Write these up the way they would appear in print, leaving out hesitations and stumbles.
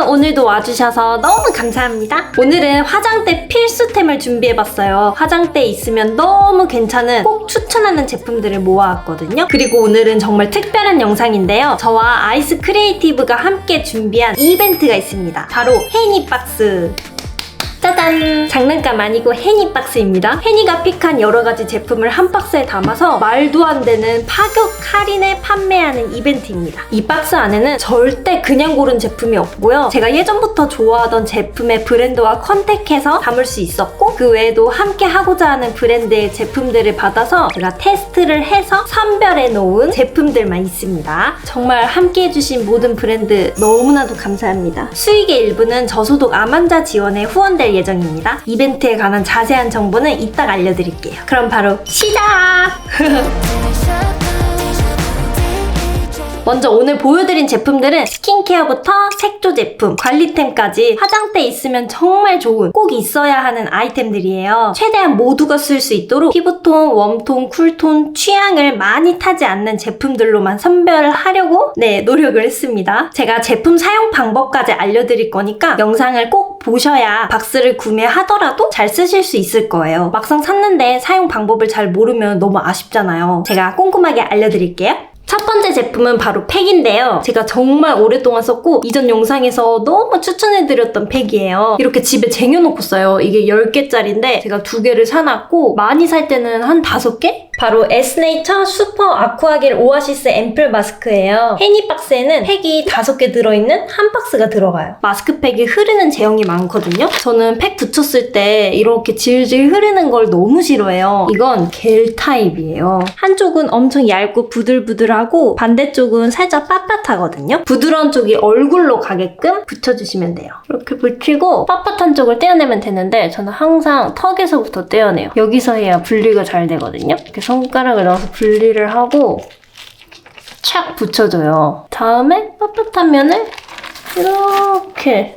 오늘도 와주셔서 너무 감사합니다. 오늘은 화장대 필수템을 준비해봤어요. 화장대에 있으면 너무 괜찮은 꼭 추천하는 제품들을 모아왔거든요. 그리고 오늘은 정말 특별한 영상인데요. 저와 아이스 크리에이티브가 함께 준비한 이벤트가 있습니다. 바로 해니박스. 짜잔! 장난감 아니고 해니박스입니다. 해니가 픽한 여러가지 제품을 한 박스에 담아서 말도 안 되는 파격 할인에 판매하는 이벤트입니다. 이 박스 안에는 절대 그냥 고른 제품이 없고요. 제가 예전부터 좋아하던 제품의 브랜드와 컨택해서 담을 수 있었고, 그 외에도 함께 하고자 하는 브랜드의 제품들을 받아서 제가 테스트를 해서 선별해 놓은 제품들만 있습니다. 정말 함께 해주신 모든 브랜드 너무나도 감사합니다. 수익의 일부는 저소득 암환자 지원에 후원될 예정입니다. 이벤트에 관한 자세한 정보는 이따가 알려드릴게요. 그럼 바로 시작! 먼저 오늘 보여드린 제품들은 스킨케어부터 색조 제품, 관리템까지 화장대에 있으면 정말 좋은, 꼭 있어야 하는 아이템들이에요. 최대한 모두가 쓸 수 있도록 피부톤, 웜톤, 쿨톤, 취향을 많이 타지 않는 제품들로만 선별을 하려고 노력을 했습니다. 제가 제품 사용 방법까지 알려드릴 거니까 영상을 꼭 보셔야 박스를 구매하더라도 잘 쓰실 수 있을 거예요. 막상 샀는데 사용 방법을 잘 모르면 너무 아쉽잖아요. 제가 꼼꼼하게 알려드릴게요. 첫 번째 제품은 바로 팩인데요. 제가 정말 오랫동안 썼고 이전 영상에서 너무 추천해드렸던 팩이에요. 이렇게 집에 쟁여놓고 써요. 이게 10개짜리인데 제가 2개를 사놨고 많이 살 때는 한 5개? 바로 에스네이처 슈퍼 아쿠아겔 오아시스 앰플 마스크예요. 해니박스에는 팩이 5개 들어있는 한 박스가 들어가요. 마스크팩이 흐르는 제형이 많거든요. 저는 팩 붙였을 때 이렇게 질질 흐르는 걸 너무 싫어해요. 이건 겔 타입이에요. 한쪽은 엄청 얇고 부들부들하고 반대쪽은 살짝 빳빳하거든요. 부드러운 쪽이 얼굴로 가게끔 붙여주시면 돼요. 이렇게 붙이고 빳빳한 쪽을 떼어내면 되는데 저는 항상 턱에서부터 떼어내요. 여기서 해야 분리가 잘 되거든요. 이렇게 손가락을 넣어서 분리를 하고 착 붙여줘요. 다음에 빳빳한 면을 이렇게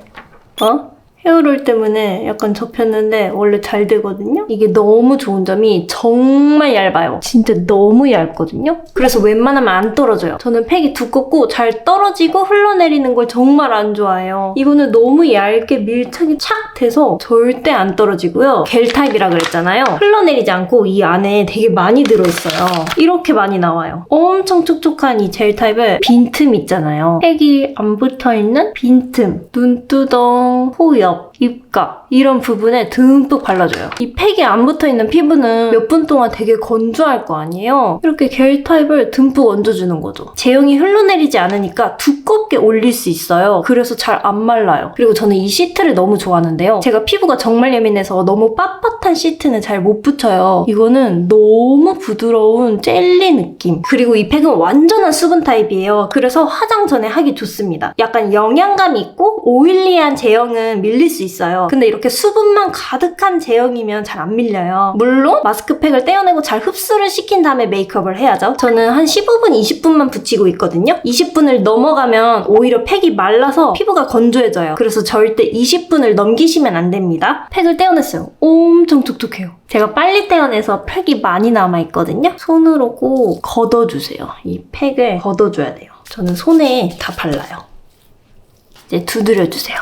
헤어롤 때문에 약간 접혔는데 원래 잘 되거든요? 이게 너무 좋은 점이 정말 얇아요. 진짜 너무 얇거든요? 그래서 웬만하면 안 떨어져요. 저는 팩이 두껍고 잘 떨어지고 흘러내리는 걸 정말 안 좋아해요. 이거는 너무 얇게 밀착이 착 돼서 절대 안 떨어지고요. 겔 타입이라 그랬잖아요. 흘러내리지 않고 이 안에 되게 많이 들어있어요. 이렇게 많이 나와요. 엄청 촉촉한 이 젤 타입을 빈틈 있잖아요. 팩이 안 붙어있는 빈틈, 눈두덩, 호엽, 입가 이런 부분에 듬뿍 발라줘요. 이 팩이 안 붙어있는 피부는 몇 분 동안 되게 건조할 거 아니에요? 이렇게 겔 타입을 듬뿍 얹어주는 거죠. 제형이 흘러내리지 않으니까 두껍게 올릴 수 있어요. 그래서 잘 안 말라요. 그리고 저는 이 시트를 너무 좋아하는데요. 제가 피부가 정말 예민해서 너무 빳빳한 시트는 잘 못 붙여요. 이거는 너무 부드러운 젤리 느낌. 그리고 이 팩은 완전한 수분 타입이에요. 그래서 화장 전에 하기 좋습니다. 약간 영양감이 있고 오일리한 제형은 밀릴 수 있어요. 근데 이렇게 수분만 가득한 제형이면 잘 안 밀려요. 물론 마스크팩을 떼어내고 잘 흡수를 시킨 다음에 메이크업을 해야죠. 저는 한 15분, 20분만 붙이고 있거든요. 20분을 넘어가면 오히려 팩이 말라서 피부가 건조해져요. 그래서 절대 20분을 넘기시면 안 됩니다. 팩을 떼어냈어요. 엄청 촉촉해요. 제가 빨리 떼어내서 팩이 많이 남아있거든요. 손으로 꼭 걷어주세요. 이 팩을 걷어줘야 돼요. 저는 손에 다 발라요. 이제 두드려주세요.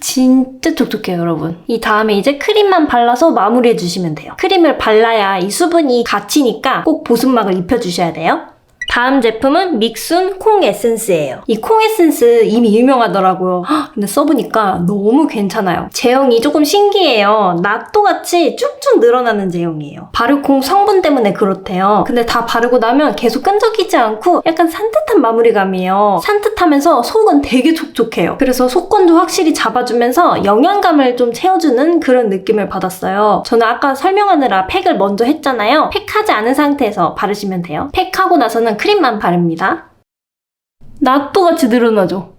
진짜 촉촉해요, 여러분. 이 다음에 이제 크림만 발라서 마무리해주시면 돼요. 크림을 발라야 이 수분이 갇히니까 꼭 보습막을 입혀주셔야 돼요. 다음 제품은 믹순 콩 에센스예요. 이 콩 에센스 이미 유명하더라고요. 근데 써보니까 너무 괜찮아요. 제형이 조금 신기해요. 낫또같이 쭉쭉 늘어나는 제형이에요. 바르콩 성분 때문에 그렇대요. 근데 다 바르고 나면 계속 끈적이지 않고 약간 산뜻한 마무리감이에요. 산뜻하면서 속은 되게 촉촉해요. 그래서 속건도 확실히 잡아주면서 영양감을 좀 채워주는 그런 느낌을 받았어요. 저는 아까 설명하느라 팩을 먼저 했잖아요. 팩하지 않은 상태에서 바르시면 돼요. 팩하고 나서는 크림만 바릅니다. 낫또같이 늘어나죠?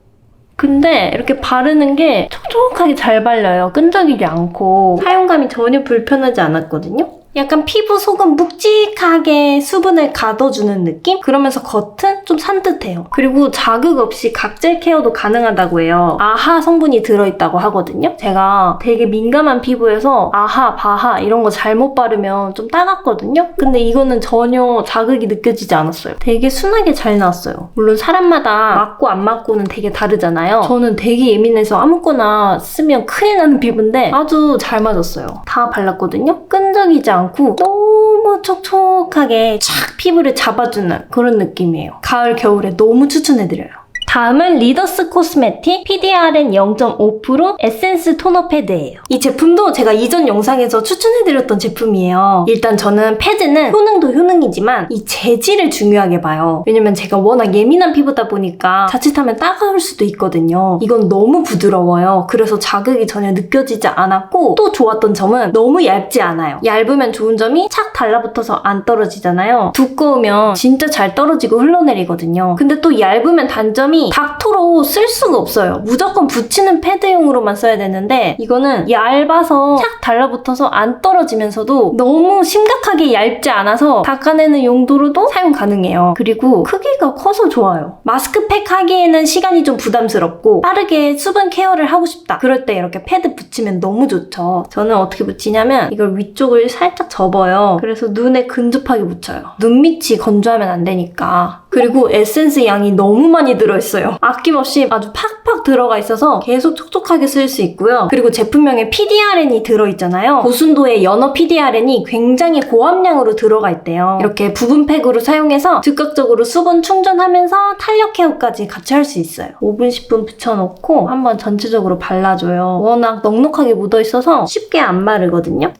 근데 이렇게 바르는 게 촉촉하게 잘 발려요. 끈적이지 않고 사용감이 전혀 불편하지 않았거든요. 약간 피부 속은 묵직하게 수분을 가둬주는 느낌? 그러면서 겉은 좀 산뜻해요. 그리고 자극 없이 각질 케어도 가능하다고 해요. 아하 성분이 들어있다고 하거든요. 제가 되게 민감한 피부여서 아하, 바하 이런 거 잘못 바르면 좀 따갑거든요. 근데 이거는 전혀 자극이 느껴지지 않았어요. 되게 순하게 잘 나왔어요. 물론 사람마다 맞고 안 맞고는 되게 다르잖아요. 저는 되게 예민해서 아무거나 쓰면 큰일 나는 피부인데 아주 잘 맞았어요. 다 발랐거든요. 끈적이지 않고 너무 촉촉하게 촥 피부를 잡아주는 그런 느낌이에요. 가을, 겨울에 너무 추천해드려요. 다음은 리더스 코스메틱 PDRN 0.5% 에센스 토너 패드예요. 이 제품도 제가 이전 영상에서 추천해드렸던 제품이에요. 일단 저는 패드는 효능도 효능이지만 이 재질을 중요하게 봐요. 왜냐면 제가 워낙 예민한 피부다 보니까 자칫하면 따가울 수도 있거든요. 이건 너무 부드러워요. 그래서 자극이 전혀 느껴지지 않았고 또 좋았던 점은 너무 얇지 않아요. 얇으면 좋은 점이 착 달라붙어서 안 떨어지잖아요. 두꺼우면 진짜 잘 떨어지고 흘러내리거든요. 근데 또 얇으면 단점이 닥터로 쓸 수가 없어요. 무조건 붙이는 패드용으로만 써야 되는데 이거는 얇아서 착 달라붙어서 안 떨어지면서도 너무 심각하게 얇지 않아서 닦아내는 용도로도 사용 가능해요. 그리고 크기가 커서 좋아요. 마스크팩 하기에는 시간이 좀 부담스럽고 빠르게 수분 케어를 하고 싶다. 그럴 때 이렇게 패드 붙이면 너무 좋죠. 저는 어떻게 붙이냐면 이걸 위쪽을 살짝 접어요. 그래서 눈에 근접하게 붙여요. 눈 밑이 건조하면 안 되니까. 그리고 에센스 양이 너무 많이 들어있어요. 아낌없이 아주 팍팍 들어가 있어서 계속 촉촉하게 쓸 수 있고요. 그리고 제품명에 PDRN이 들어있잖아요. 고순도의 연어 PDRN이 굉장히 고함량으로 들어가 있대요. 이렇게 부분 팩으로 사용해서 즉각적으로 수분 충전하면서 탄력 케어까지 같이 할 수 있어요. 5분, 10분 붙여놓고 한번 전체적으로 발라줘요. 워낙 넉넉하게 묻어있어서 쉽게 안 마르거든요.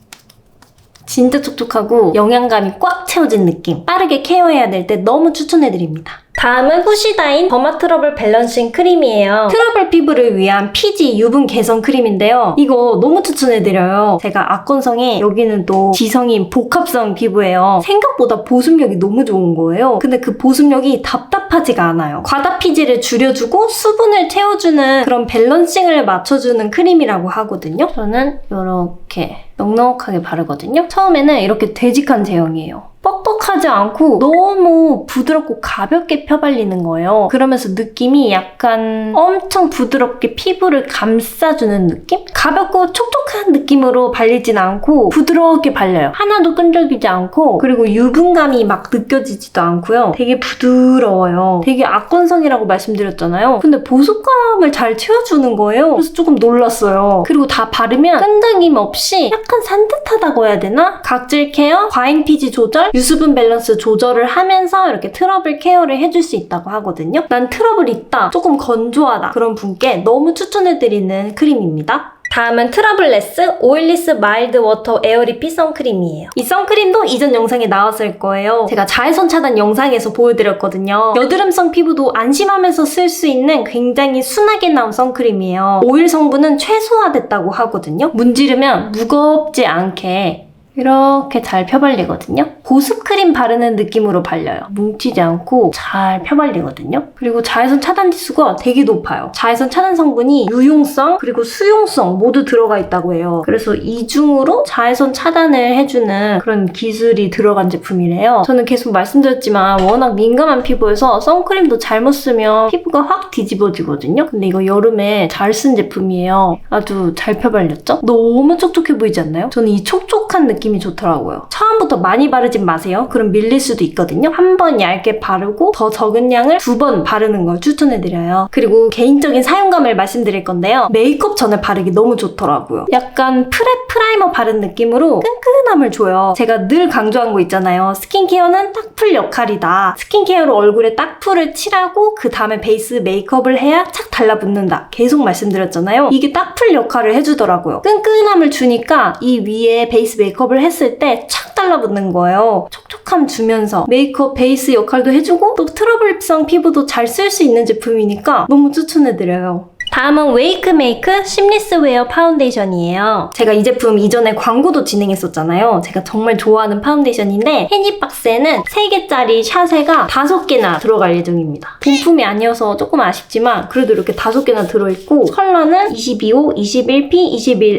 진짜 촉촉하고 영양감이 꽉 채워진 느낌. 빠르게 케어해야 될 때 너무 추천해드립니다. 다음은 후시다인 더마 트러블 밸런싱 크림이에요. 트러블 피부를 위한 피지 유분 개선 크림인데요. 이거 너무 추천해드려요. 제가 악건성에 여기는 또 지성인 복합성 피부예요. 생각보다 보습력이 너무 좋은 거예요. 근데 그 보습력이 답답하지가 않아요. 과다 피지를 줄여주고 수분을 채워주는 그런 밸런싱을 맞춰주는 크림이라고 하거든요. 저는 이렇게 넉넉하게 바르거든요. 처음에는 이렇게 되직한 제형이에요. 뻑뻑하지 않고 너무 부드럽고 가볍게 펴발리는 거예요. 그러면서 느낌이 약간 엄청 부드럽게 피부를 감싸주는 느낌? 가볍고 촉촉한 느낌으로 발리진 않고 부드럽게 발려요. 하나도 끈적이지 않고 그리고 유분감이 막 느껴지지도 않고요. 되게 부드러워요. 되게 악건성이라고 말씀드렸잖아요. 근데 보습감을 잘 채워주는 거예요. 그래서 조금 놀랐어요. 그리고 다 바르면 끈적임 없이 약간 산뜻하다고 해야 되나? 각질 케어, 과잉 피지 조절, 유수분 밸런스 조절을 하면서 이렇게 트러블 케어를 해줄 수 있다고 하거든요. 난 트러블 있다, 조금 건조하다 그런 분께 너무 추천해드리는 크림입니다. 다음은 트러블레스 오일리스 마일드 워터 에어리피 선크림이에요. 이 선크림도 이전 영상에 나왔을 거예요. 제가 자외선 차단 영상에서 보여드렸거든요. 여드름성 피부도 안심하면서 쓸 수 있는 굉장히 순하게 나온 선크림이에요. 오일 성분은 최소화됐다고 하거든요. 문지르면 무겁지 않게 이렇게 잘 펴발리거든요. 보습크림 바르는 느낌으로 발려요. 뭉치지 않고 잘 펴발리거든요. 그리고 자외선 차단 지수가 되게 높아요. 자외선 차단 성분이 유용성 그리고 수용성 모두 들어가 있다고 해요. 그래서 이중으로 자외선 차단을 해주는 그런 기술이 들어간 제품이래요. 저는 계속 말씀드렸지만 워낙 민감한 피부여서 선크림도 잘못 쓰면 피부가 확 뒤집어지거든요. 근데 이거 여름에 잘 쓴 제품이에요. 아주 잘 펴발렸죠? 너무 촉촉해 보이지 않나요? 저는 이 촉촉한 느낌이 좋더라고요. 처음부터 많이 바르진 마세요. 그럼 밀릴 수도 있거든요. 한 번 얇게 바르고 더 적은 양을 2번 바르는 걸 추천해드려요. 그리고 개인적인 사용감을 말씀드릴 건데요. 메이크업 전에 바르기 너무 좋더라고요. 약간 프랩 프라이머 바른 느낌으로 끈끈함을 줘요. 제가 늘 강조한 거 있잖아요. 스킨케어는 딱풀 역할이다. 스킨케어로 얼굴에 딱풀을 칠하고 그 다음에 베이스 메이크업을 해야 착 달라붙는다. 계속 말씀드렸잖아요. 이게 딱풀 역할을 해주더라고요. 끈끈함을 주니까 이 위에 베이스 메이크업을 했을 때 착 달라붙는 거예요. 촉촉함 주면서 메이크업 베이스 역할도 해주고 또 트러블성 피부도 잘 쓸 수 있는 제품이니까 너무 추천해드려요. 다음은 웨이크메이크 심리스 웨어 파운데이션이에요. 제가 이 제품 이전에 광고도 진행했었잖아요. 제가 정말 좋아하는 파운데이션인데 해니박스에는 3개짜리 샤세가 5개나 들어갈 예정입니다. 본품이 아니어서 조금 아쉽지만 그래도 이렇게 5개나 들어있고 컬러는 22호, 21P,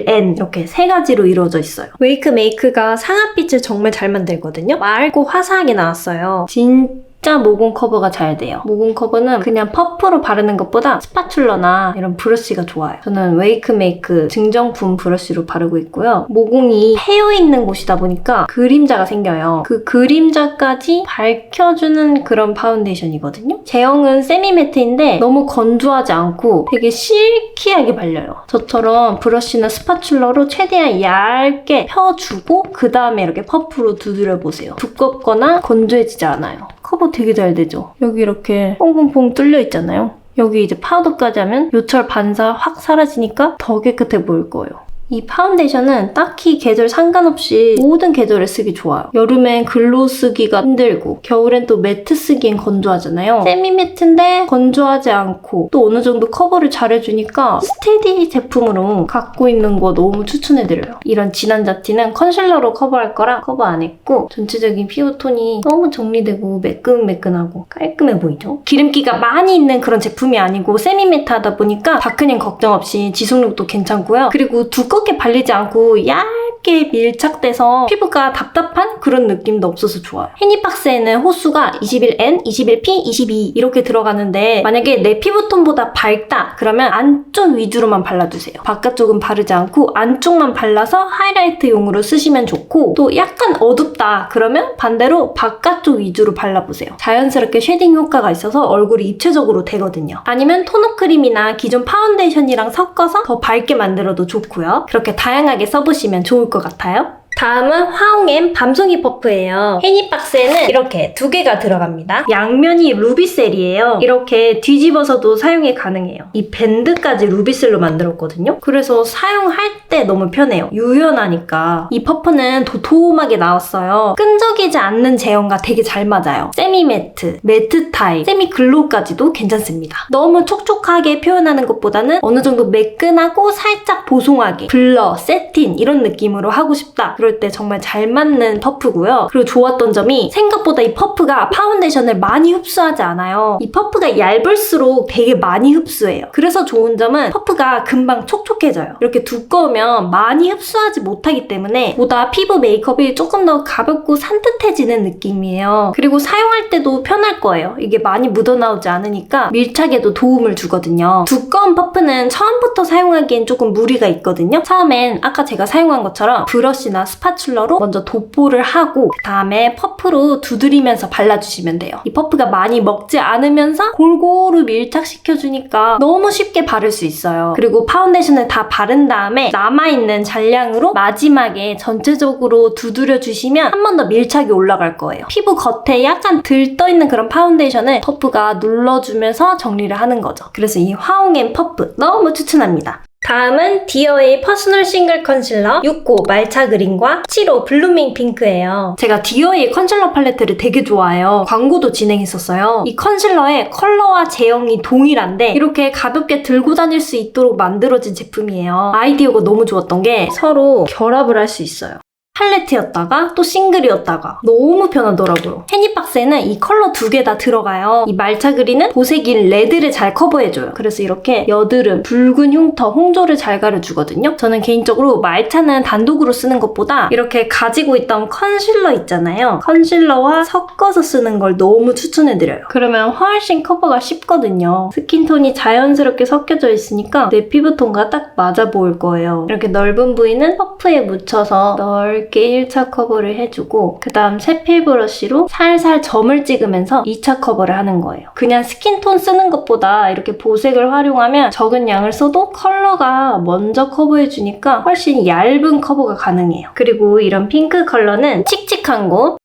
21N 이렇게 3가지로 이루어져 있어요. 웨이크메이크가 상아빛을 정말 잘 만들거든요. 맑고 화사하게 나왔어요. 진짜 모공 커버가 잘 돼요. 모공 커버는 그냥 퍼프로 바르는 것보다 스파츌러나 이런 브러쉬가 좋아요. 저는 웨이크메이크 증정품 브러쉬로 바르고 있고요. 모공이 패여있는 곳이다 보니까 그림자가 생겨요. 그 그림자까지 밝혀주는 그런 파운데이션이거든요. 제형은 세미매트인데 너무 건조하지 않고 되게 실키하게 발려요. 저처럼 브러쉬나 스파츌러로 최대한 얇게 펴주고 그 다음에 이렇게 퍼프로 두드려보세요. 두껍거나 건조해지지 않아요. 커버 되게 잘 되죠? 여기 이렇게 뽕뽕뽕 뚫려 있잖아요. 여기 이제 파우더까지 하면 요철 반사 확 사라지니까 더 깨끗해 보일 거예요. 이 파운데이션은 딱히 계절 상관없이 모든 계절에 쓰기 좋아요. 여름엔 글로우 쓰기가 힘들고 겨울엔 또 매트 쓰기엔 건조하잖아요. 세미 매트인데 건조하지 않고 또 어느 정도 커버를 잘해주니까 스테디 제품으로 갖고 있는 거 너무 추천해드려요. 이런 진한 잡티는 컨실러로 커버할 거라 커버 안 했고 전체적인 피부톤이 너무 정리되고 매끈매끈하고 깔끔해 보이죠? 기름기가 많이 있는 그런 제품이 아니고 세미 매트하다 보니까 다크닝 걱정 없이 지속력도 괜찮고요. 그리고 두껍게 발리지 않고 얇게 밀착돼서 피부가 답답한 그런 느낌도 없어서 좋아요. 해니박스에는 호수가 21N, 21P, 22 이렇게 들어가는데 만약에 내 피부톤보다 밝다 그러면 안쪽 위주로만 발라주세요. 바깥쪽은 바르지 않고 안쪽만 발라서 하이라이트용으로 쓰시면 좋고 또 약간 어둡다 그러면 반대로 바깥쪽 위주로 발라보세요. 자연스럽게 쉐딩 효과가 있어서 얼굴이 입체적으로 되거든요. 아니면 토너 크림이나 기존 파운데이션이랑 섞어서 더 밝게 만들어도 좋고요. 그렇게 다양하게 써보시면 좋을 것 같아요. 다음은 화홍엠 밤송이 퍼프예요. 해니박스에는 이렇게 2개가 들어갑니다. 양면이 루비셀이에요. 이렇게 뒤집어서도 사용이 가능해요. 이 밴드까지 루비셀로 만들었거든요. 그래서 사용할 때 너무 편해요. 유연하니까. 이 퍼프는 도톰하게 나왔어요. 끈적이지 않는 제형과 되게 잘 맞아요. 세미 매트, 매트 타입, 세미 글로우까지도 괜찮습니다. 너무 촉촉하게 표현하는 것보다는 어느 정도 매끈하고 살짝 보송하게 블러, 세틴 이런 느낌으로 하고 싶다. 그럴 때 정말 잘 맞는 퍼프고요. 그리고 좋았던 점이 생각보다 이 퍼프가 파운데이션을 많이 흡수하지 않아요. 이 퍼프가 얇을수록 되게 많이 흡수해요. 그래서 좋은 점은 퍼프가 금방 촉촉해져요. 이렇게 두꺼우면 많이 흡수하지 못하기 때문에 보다 피부 메이크업이 조금 더 가볍고 산뜻해지는 느낌이에요. 그리고 사용할 때도 편할 거예요. 이게 많이 묻어나오지 않으니까 밀착에도 도움을 주거든요. 두꺼운 퍼프는 처음부터 사용하기엔 조금 무리가 있거든요. 처음엔 아까 제가 사용한 것처럼 브러쉬나 스파츌러로 먼저 도포를 하고 그 다음에 퍼프로 두드리면서 발라주시면 돼요. 이 퍼프가 많이 먹지 않으면서 골고루 밀착시켜주니까 너무 쉽게 바를 수 있어요. 그리고 파운데이션을 다 바른 다음에 남아있는 잔량으로 마지막에 전체적으로 두드려주시면 한 번 더 밀착이 올라갈 거예요. 피부 겉에 약간 들떠있는 그런 파운데이션을 퍼프가 눌러주면서 정리를 하는 거죠. 그래서 이 화홍엠 퍼프 너무 추천합니다. 다음은 디어의 퍼스널 싱글 컨실러 6호 말차 그린과 7호 블루밍 핑크예요. 제가 디어의 컨실러 팔레트를 되게 좋아해요. 광고도 진행했었어요. 이 컨실러의 컬러와 제형이 동일한데 이렇게 가볍게 들고 다닐 수 있도록 만들어진 제품이에요. 아이디어가 너무 좋았던 게 서로 결합을 할 수 있어요. 팔레트였다가 또 싱글이었다가 너무 편하더라고요. 해니박스에는 이 컬러 2개 다 들어가요. 이 말차 그린은 보색인 레드를 잘 커버해줘요. 그래서 이렇게 여드름, 붉은 흉터, 홍조를 잘 가려주거든요. 저는 개인적으로 말차는 단독으로 쓰는 것보다 이렇게 가지고 있던 컨실러 있잖아요. 컨실러와 섞어서 쓰는 걸 너무 추천해드려요. 그러면 훨씬 커버가 쉽거든요. 스킨톤이 자연스럽게 섞여져 있으니까 내 피부톤과 딱 맞아 보일 거예요. 이렇게 넓은 부위는 퍼프에 묻혀서 넓게 1차 커버를 해주고 그 다음 세필 브러쉬로 살살 점을 찍으면서 2차 커버를 하는 거예요. 그냥 스킨톤 쓰는 것보다 이렇게 보색을 활용하면 적은 양을 써도 컬러가 먼저 커버해주니까 훨씬 얇은 커버가 가능해요. 그리고 이런 핑크 컬러는 칙칙한 곳,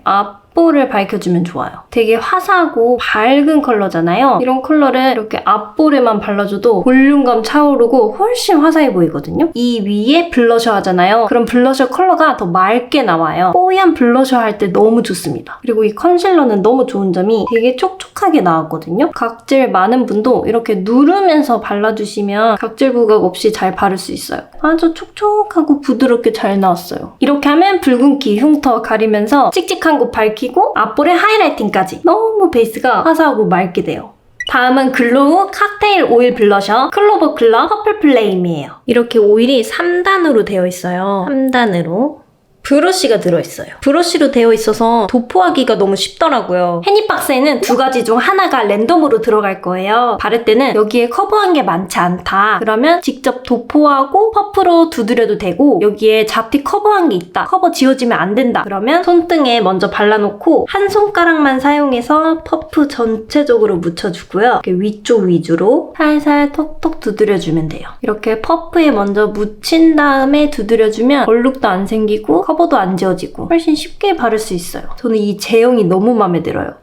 앞, 앞볼을 밝혀주면 좋아요. 되게 화사하고 밝은 컬러잖아요. 이런 컬러를 이렇게 앞볼에만 발라줘도 볼륨감 차오르고 훨씬 화사해 보이거든요. 이 위에 블러셔 하잖아요. 그럼 블러셔 컬러가 더 맑게 나와요. 뽀얀 블러셔 할 때 너무 좋습니다. 그리고 이 컨실러는 너무 좋은 점이 되게 촉촉하게 나왔거든요. 각질 많은 분도 이렇게 누르면서 발라주시면 각질 부각 없이 잘 바를 수 있어요. 아주 촉촉하고 부드럽게 잘 나왔어요. 이렇게 하면 붉은기, 흉터 가리면서 칙칙한 곳 밝히고 앞볼에 하이라이팅까지 너무 베이스가 화사하고 맑게 돼요. 다음은 글로우 칵테일 오일 블러셔 클로버 클럽 퍼플 플레임이에요. 이렇게 오일이 3단으로 되어 있어요. 3단으로. 브러쉬가 들어있어요. 브러쉬로 되어 있어서 도포하기가 너무 쉽더라고요. 해니박스에는 두 가지 중 하나가 랜덤으로 들어갈 거예요. 바를 때는 여기에 커버한 게 많지 않다. 그러면 직접 도포하고 퍼프로 두드려도 되고 여기에 잡티 커버한 게 있다. 커버 지워지면 안 된다. 그러면 손등에 먼저 발라놓고 한 손가락만 사용해서 퍼프 전체적으로 묻혀주고요. 이렇게 위쪽 위주로 살살 톡톡 두드려주면 돼요. 이렇게 퍼프에 먼저 묻힌 다음에 두드려주면 얼룩도 안 생기고 커버도 안 지워지고 훨씬 쉽게 바를 수 있어요. 저는 이 제형이 너무 마음에 들어요.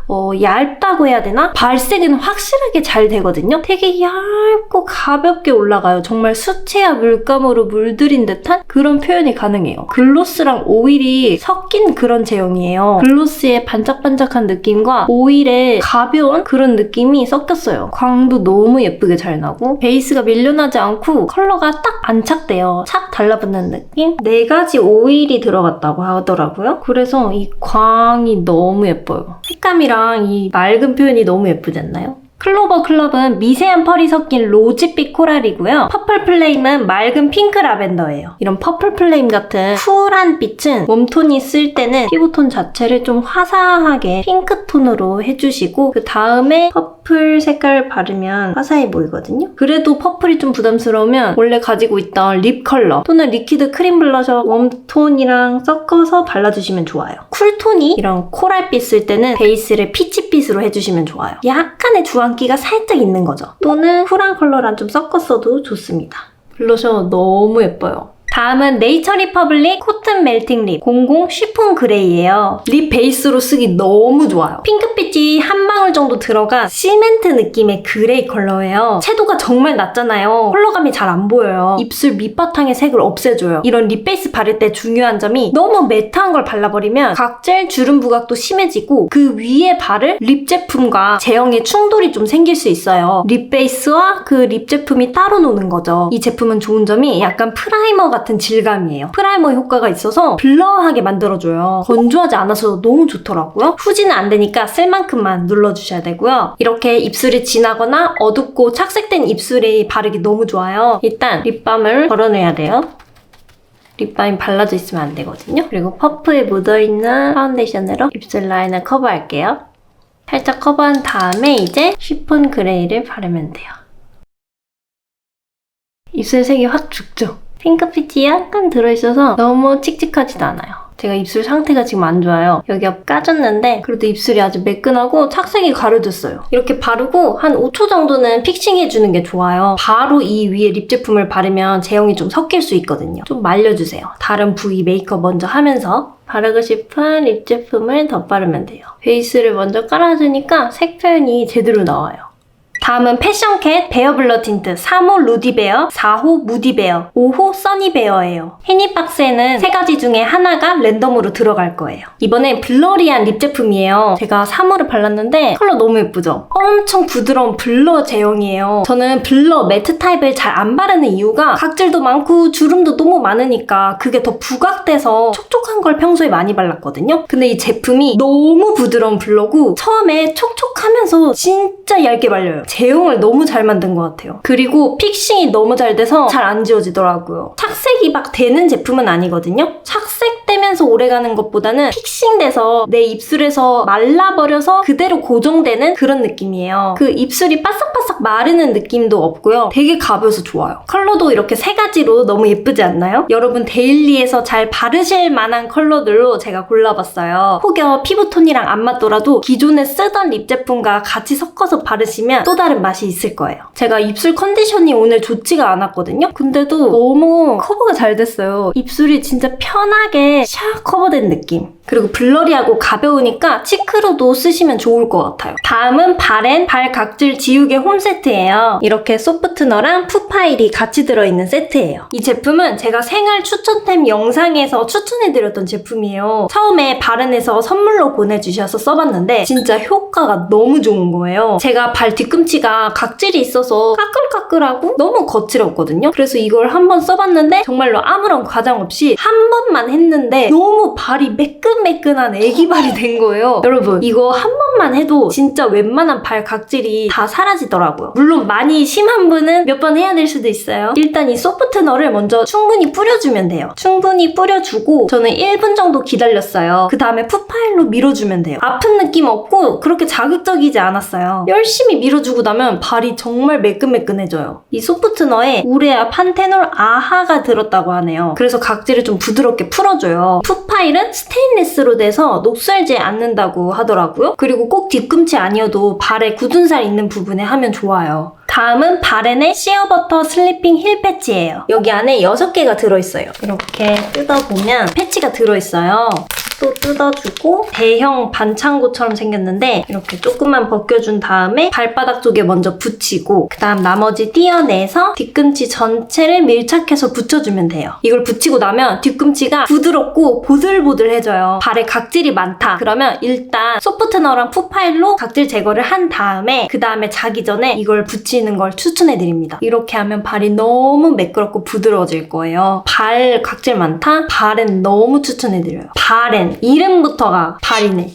얇다고 해야 되나? 발색은 확실하게 잘 되거든요. 되게 얇고 가볍게 올라가요. 정말 수채화 물감으로 물들인 듯한 그런 표현이 가능해요. 글로스랑 오일이 섞인 그런 제형이에요. 글로스의 반짝반짝한 느낌과 오일의 가벼운 그런 느낌이 섞였어요. 광도 너무 예쁘게 잘 나고 베이스가 밀려나지 않고 컬러가 딱 안착돼요. 착 달라붙는 느낌? 4가지 오일이 들어갔다고 하더라고요. 그래서 이 광이 너무 예뻐요. 색감이랑 이 맑은 표현이 너무 예쁘지 않나요? 클로버 클럽은 미세한 펄이 섞인 로즈빛 코랄이고요. 퍼플 플레임은 맑은 핑크 라벤더예요. 이런 퍼플 플레임 같은 쿨한 빛은 웜톤이 쓸 때는 피부톤 자체를 좀 화사하게 핑크톤으로 해주시고 그 다음에 퍼플 색깔 바르면 화사해 보이거든요. 그래도 퍼플이 좀 부담스러우면 원래 가지고 있던 립 컬러 또는 리퀴드 크림 블러셔 웜톤이랑 섞어서 발라주시면 좋아요. 쿨톤이 이런 코랄빛 쓸 때는 베이스를 피치빛으로 해주시면 좋아요. 약간의 주황기가 살짝 있는 거죠. 또는 쿨한 컬러랑 좀 섞었어도 좋습니다. 블러셔 너무 예뻐요. 다음은 네이처 리퍼블릭 코튼 멜팅 립 00 쉬폰 그레이예요. 립 베이스로 쓰기 너무 좋아요. 핑크빛이 한 방울 정도 들어가 시멘트 느낌의 그레이 컬러예요. 채도가 정말 낮잖아요. 컬러감이 잘 안 보여요. 입술 밑바탕의 색을 없애줘요. 이런 립 베이스 바를 때 중요한 점이 너무 매트한 걸 발라버리면 각질, 주름 부각도 심해지고 그 위에 바를 립 제품과 제형의 충돌이 좀 생길 수 있어요. 립 베이스와 그 립 제품이 따로 노는 거죠. 이 제품은 좋은 점이 약간 프라이머 같은 질감이에요. 프라이머 효과가 있어서 블러하게 만들어줘요. 건조하지 않아서 너무 좋더라고요. 후지는 안 되니까 쓸 만큼만 눌러주셔야 되고요. 이렇게 입술이 진하거나 어둡고 착색된 입술에 바르기 너무 좋아요. 일단 립밤을 덜어내야 돼요. 립밤이 발라져 있으면 안 되거든요. 그리고 퍼프에 묻어있는 파운데이션으로 입술 라인을 커버할게요. 살짝 커버한 다음에 이제 쉬폰 그레이를 바르면 돼요. 입술 색이 확 죽죠? 핑크빛이 약간 들어있어서 너무 칙칙하지도 않아요. 제가 입술 상태가 지금 안 좋아요. 여기가 까졌는데 그래도 입술이 아주 매끈하고 착색이 가려졌어요. 이렇게 바르고 한 5초 정도는 픽싱해주는 게 좋아요. 바로 이 위에 립 제품을 바르면 제형이 좀 섞일 수 있거든요. 좀 말려주세요. 다른 부위 메이크업 먼저 하면서 바르고 싶은 립 제품을 덧바르면 돼요. 베이스를 먼저 깔아주니까 색 표현이 제대로 나와요. 다음은 패션캣 베어블러 틴트 3호 루디베어, 4호 무디베어, 5호 써니베어예요. 해니박스에는 3가지 중에 하나가 랜덤으로 들어갈 거예요. 이번엔 블러리한 립 제품이에요. 제가 3호를 발랐는데 컬러 너무 예쁘죠? 엄청 부드러운 블러 제형이에요. 저는 블러 매트 타입을 잘 안 바르는 이유가 각질도 많고 주름도 너무 많으니까 그게 더 부각돼서 촉촉한 걸 평소에 많이 발랐거든요. 근데 이 제품이 너무 부드러운 블러고 처음에 촉촉하면서 진짜 얇게 발려요. 제형을 너무 잘 만든 것 같아요. 그리고 픽싱이 너무 잘 돼서 잘 안 지워지더라고요. 착색이 막 되는 제품은 아니거든요. 착색되면서 오래가는 것보다는 픽싱돼서 내 입술에서 말라버려서 그대로 고정되는 그런 느낌이에요. 그 입술이 바싹바싹 마르는 느낌도 없고요. 되게 가벼워서 좋아요. 컬러도 이렇게 3가지로 너무 예쁘지 않나요? 여러분 데일리에서 잘 바르실 만한 컬러들로 제가 골라봤어요. 혹여 피부톤이랑 안 맞더라도 기존에 쓰던 립 제품과 같이 섞어서 바르시면 또 다른 맛이 있을 거예요. 제가 입술 컨디션이 오늘 좋지가 않았거든요. 근데도 너무 커버가 잘 됐어요. 입술이 진짜 편하게 샥 커버된 느낌. 그리고 블러리하고 가벼우니까 치크로도 쓰시면 좋을 것 같아요. 다음은 바렌 발 각질 지우개 홈 세트예요. 이렇게 소프트너랑 푸파일이 같이 들어있는 세트예요. 이 제품은 제가 생활 추천템 영상에서 추천해드렸던 제품이에요. 처음에 바렌에서 선물로 보내주셔서 써봤는데 진짜 효과가 너무 좋은 거예요. 제가 발 뒤꿈치가 각질이 있어서 까끌까끌하고 너무 거칠었거든요. 그래서 이걸 한번 써봤는데 정말로 아무런 과장 없이 한 번만 했는데 너무 발이 매끈매끈한 애기발이 된 거예요. 여러분 이거 한 번만 해도 진짜 웬만한 발 각질이 다 사라지더라고요. 물론 많이 심한 분은 몇 번 해야 될 수도 있어요. 일단 이 소프트너를 먼저 충분히 뿌려주면 돼요. 충분히 뿌려주고 저는 1분 정도 기다렸어요. 그 다음에 푸파일로 밀어주면 돼요. 아픈 느낌 없고 그렇게 자극적이지 않았어요. 열심히 밀어주고 나면 발이 정말 매끈매끈해져요. 이 소프트너에 우레아, 판테놀, 아하가 들었다고 하네요. 그래서 각질을 좀 부드럽게 풀어줘요. 푸파일은 스테인리스로 돼서 녹슬지 않는다고 하더라고요. 그리고 꼭 뒤꿈치 아니어도 발에 굳은 살 있는 부분에 하면 좋아요. 다음은 바렌의 시어버터 슬리핑 힐 패치예요. 여기 안에 6개가 들어있어요. 이렇게 뜯어보면 패치가 들어있어요. 또 뜯어주고 대형 반창고처럼 생겼는데 이렇게 조금만 벗겨준 다음에 발바닥 쪽에 먼저 붙이고 그 다음 나머지 떼어내서 뒤꿈치 전체를 밀착해서 붙여주면 돼요. 이걸 붙이고 나면 뒤꿈치가 부드럽고 보들보들해져요. 발에 각질이 많다 그러면 일단 소프트너랑 푸파일로 각질 제거를 한 다음에 그 다음에 자기 전에 이걸 붙이는 걸 추천해드립니다. 이렇게 하면 발이 너무 매끄럽고 부드러워질 거예요. 발 각질 많다? 바렌 너무 추천해드려요. 바렌 이름부터가 발이네.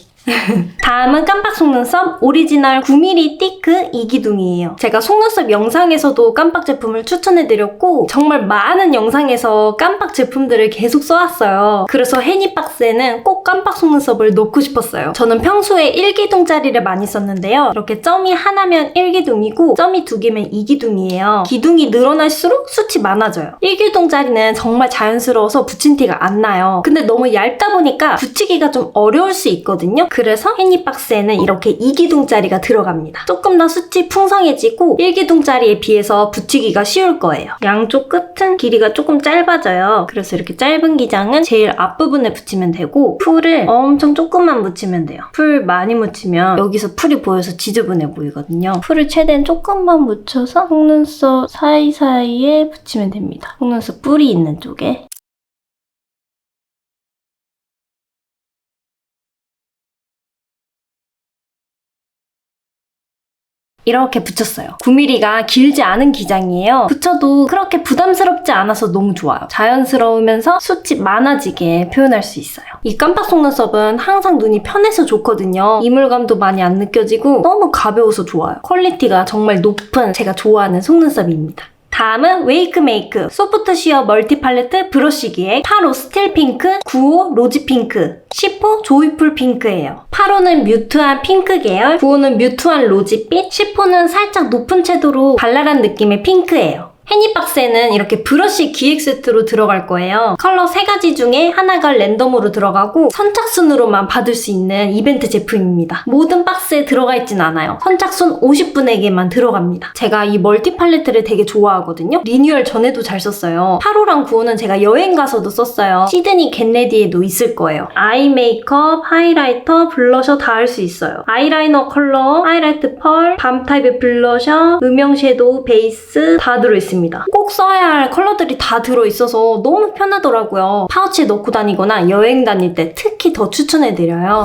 다음은 깜빡 속눈썹 오리지널 9mm 띠크 이기둥이에요. 제가 속눈썹 영상에서도 깜빡 제품을 추천해드렸고 정말 많은 영상에서 깜빡 제품들을 계속 써왔어요. 그래서 해니박스에는 꼭 깜빡 속눈썹을 넣고 싶었어요. 저는 평소에 1기둥짜리를 많이 썼는데요. 이렇게 점이 하나면 1기둥이고 점이 2개면 2기둥이에요. 기둥이 늘어날수록 숱이 많아져요. 1기둥짜리는 정말 자연스러워서 붙인 티가 안 나요. 근데 너무 얇다 보니까 붙이기가 좀 어려울 수 있거든요. 그래서 해니박스에는 이렇게 2기둥짜리가 들어갑니다. 조금 더 숱이 풍성해지고 1기둥짜리에 비해서 붙이기가 쉬울 거예요. 양쪽 끝은 길이가 조금 짧아져요. 그래서 이렇게 짧은 기장은 제일 앞부분에 붙이면 되고 풀을 엄청 조금만 묻히면 돼요. 풀 많이 묻히면 여기서 풀이 보여서 지저분해 보이거든요. 풀을 최대한 조금만 묻혀서 속눈썹 사이사이에 붙이면 됩니다. 속눈썹 뿔이 있는 쪽에. 이렇게 붙였어요. 9mm가 길지 않은 기장이에요. 붙여도 그렇게 부담스럽지 않아서 너무 좋아요. 자연스러우면서 숱이 많아지게 표현할 수 있어요. 이 깜빡 속눈썹은 항상 눈이 편해서 좋거든요. 이물감도 많이 안 느껴지고 너무 가벼워서 좋아요. 퀄리티가 정말 높은 제가 좋아하는 속눈썹입니다. 다음은 웨이크 메이크 소프트 쉬어 멀티 팔레트 브러쉬 기획 8호 스틸 핑크, 9호 로지 핑크, 10호 조이풀 핑크예요. 8호는 뮤트한 핑크 계열, 9호는 뮤트한 로지빛, 10호는 살짝 높은 채도로 발랄한 느낌의 핑크예요. 해니박스에는 이렇게 브러쉬 기획 세트로 들어갈 거예요. 컬러 3가지 중에 하나가 랜덤으로 들어가고 선착순으로만 받을 수 있는 이벤트 제품입니다. 모든 박스에 들어가 있진 않아요. 선착순 50분에게만 들어갑니다. 제가 이 멀티 팔레트를 되게 좋아하거든요. 리뉴얼 전에도 잘 썼어요. 8호랑 9호는 제가 여행 가서도 썼어요. 시드니 겟레디에도 있을 거예요. 아이 메이크업, 하이라이터, 블러셔 다 할 수 있어요. 아이라이너 컬러, 하이라이트 펄, 밤 타입의 블러셔, 음영 섀도우, 베이스 다 들어있습니다. 꼭 써야 할 컬러들이 다 들어있어서 너무 편하더라고요. 파우치에 넣고 다니거나 여행 다닐 때 특히 더 추천해드려요.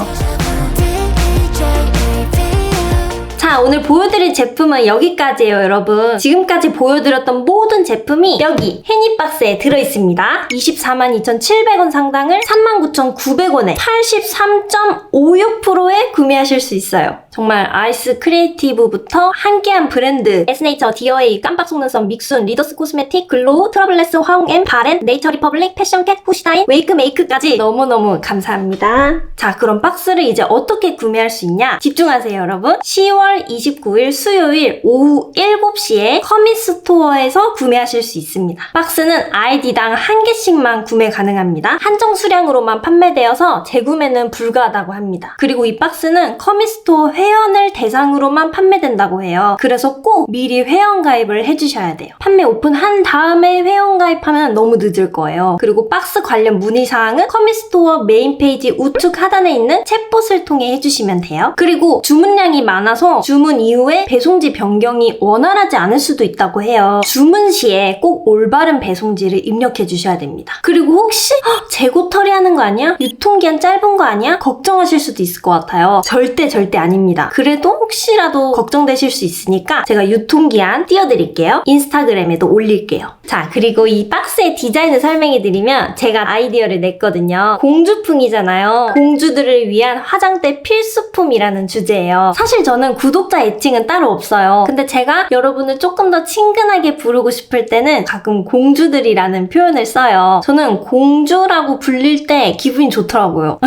자, 오늘 보여드릴 제품은 여기까지예요, 여러분. 지금까지 보여드렸던 모든 제품이 여기 해니박스에 들어있습니다. 242,700원 상당을 39,900원에 83.56%에 구매하실 수 있어요. 정말 아이스 크리에이티브부터 함께한 브랜드 에스네이처, 디어에이, 깜빡 속눈썹, 믹순, 리더스 코스메틱, 글로우, 트러블레스, 화홍엠, 바렌, 네이처 리퍼블릭, 패션캣, 후시다인, 웨이크 메이크까지 너무너무 감사합니다. 자, 그럼 박스를 이제 어떻게 구매할 수 있냐? 집중하세요, 여러분. 10월 29일 수요일 오후 7시에 커밋스토어에서 구매하실 수 있습니다. 박스는 아이디당 1개씩만 구매 가능합니다. 한정 수량으로만 판매되어서 재구매는 불가하다고 합니다. 그리고 이 박스는 커밋스토어 회 회원을 대상으로만 판매된다고 해요. 그래서 꼭 미리 회원 가입을 해주셔야 돼요. 판매 오픈한 다음에 회원 가입하면 너무 늦을 거예요. 그리고 박스 관련 문의사항은 커미스토어 메인 페이지 우측 하단에 있는 챗봇을 통해 해주시면 돼요. 그리고 주문량이 많아서 주문 이후에 배송지 변경이 원활하지 않을 수도 있다고 해요. 주문 시에 꼭 올바른 배송지를 입력해 주셔야 됩니다. 그리고 혹시 재고 처리하는 거 아니야? 유통기한 짧은 거 아니야? 걱정하실 수도 있을 것 같아요. 절대 아닙니다. 그래도 혹시라도 걱정되실 수 있으니까 제가 유통기한 띄워드릴게요. 인스타그램에도 올릴게요. 자, 그리고 이 박스의 디자인을 설명해 드리면 제가 아이디어를 냈거든요. 공주풍이잖아요. 공주들을 위한 화장대 필수품이라는 주제예요. 사실 저는 구독자 애칭은 따로 없어요. 근데 제가 여러분을 조금 더 친근하게 부르고 싶을 때는 가끔 공주들이라는 표현을 써요. 저는 공주라고 불릴 때 기분이 좋더라고요.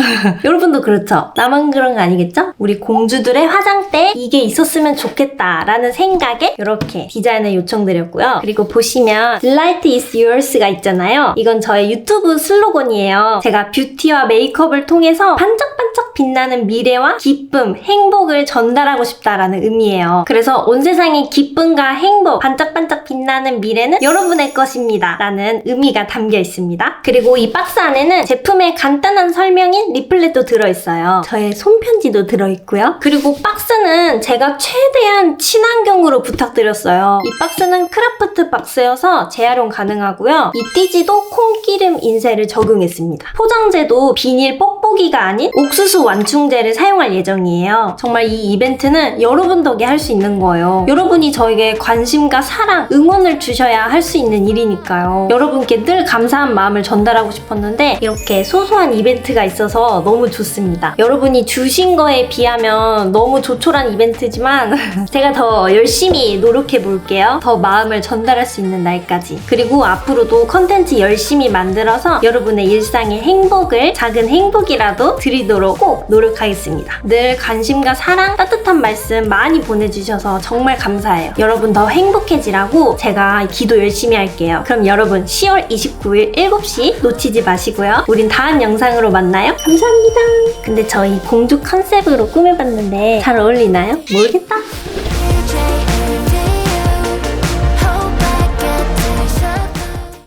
여러분도 그렇죠? 나만 그런 거 아니겠죠? 우리 공주들의 화장대 이게 있었으면 좋겠다라는 생각에 이렇게 디자인을 요청드렸고요. 그리고 보시면 Delight is yours가 있잖아요. 이건 저의 유튜브 슬로건이에요. 제가 뷰티와 메이크업을 통해서 반짝반짝 빛나는 미래와 기쁨, 행복을 전달하고 싶다라는 의미예요. 그래서 온 세상의 기쁨과 행복, 반짝반짝 빛나는 미래는 여러분의 것입니다 라는 의미가 담겨 있습니다. 그리고 이 박스 안에는 제품의 간단한 설명인 리플렛도 들어있어요. 저의 손편지도 들어있고요. 그리고 박스는 제가 최대한 친환경으로 부탁드렸어요. 이 박스는 크라프트 박스여서 재활용 가능하고요. 이 띠지도 콩기름 인쇄를 적용했습니다. 포장재도 비닐 뽁뽁이가 아닌 옥수수 완충제를 사용할 예정이에요. 정말 이 이벤트는 여러분 덕에 할 수 있는 거예요. 여러분이 저에게 관심과 사랑, 응원을 주셔야 할 수 있는 일이니까요. 여러분께 늘 감사한 마음을 전달하고 싶었는데 이렇게 소소한 이벤트가 있어서 너무 좋습니다. 여러분이 주신 거에 비하면 너무 조촐한 이벤트지만 제가 더 열심히 노력해 볼게요. 더 마음을 전달할 수 있는 날까지. 그리고 앞으로도 컨텐츠 열심히 만들어서 여러분의 일상의 행복을 작은 행복이라도 드리도록 꼭 노력하겠습니다. 늘 관심과 사랑, 따뜻한 말씀 많이 보내주셔서 정말 감사해요. 여러분 더 행복해지라고 제가 기도 열심히 할게요. 그럼 여러분 10월 29일 7시 놓치지 마시고요. 우린 다음 영상으로 만나요. 감사합니다. 근데 저희 공주 컨셉으로 꾸며봤는데 잘 어울리나요? 모르겠다.